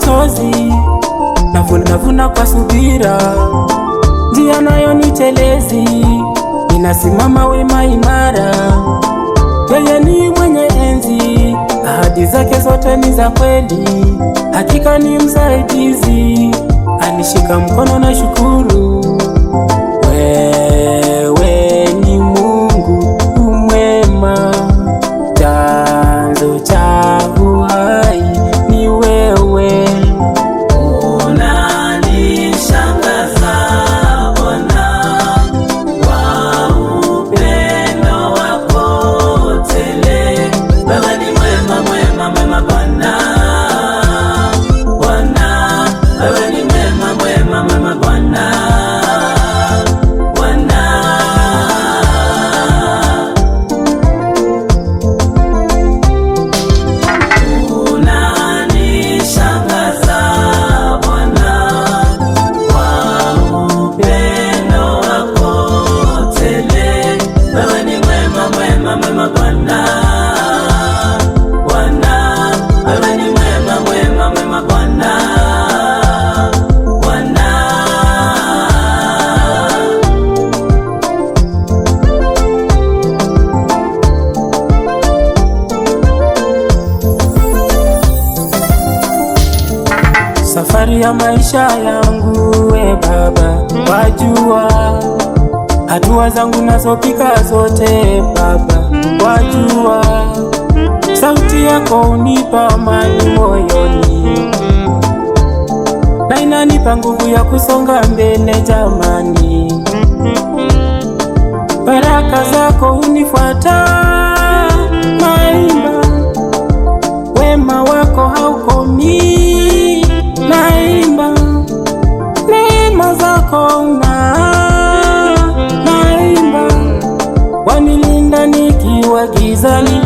machozi, navuna kwa subira, njia nayo ni telezi, ninasimama wima imara. Yeye ni mwenye enzi, ahadi zake zote ni za kweli, hakika ni msaidizi, anishika mkono na shukuru. Wewe ni Mungu umwema, chanzo cha uhai ni wewe. Unanishangaza Bwana, kwa upendo wako tele. Wewe ni mwema, mwema, mwema Bwana. Bwana, wewe ni mwema, mwema, mwema Bwana. Safari ya maisha yangu we Baba wajua, hatua zangu nazopika zote Baba wajua, sauti yako unipa amani moyoni, na inanipa nguvu ya kusonga mbele jamani. Baraka zako unifuata naimba, wema wako haukomi naimba, neema zako naimba, wanilinda nikiwa gizani,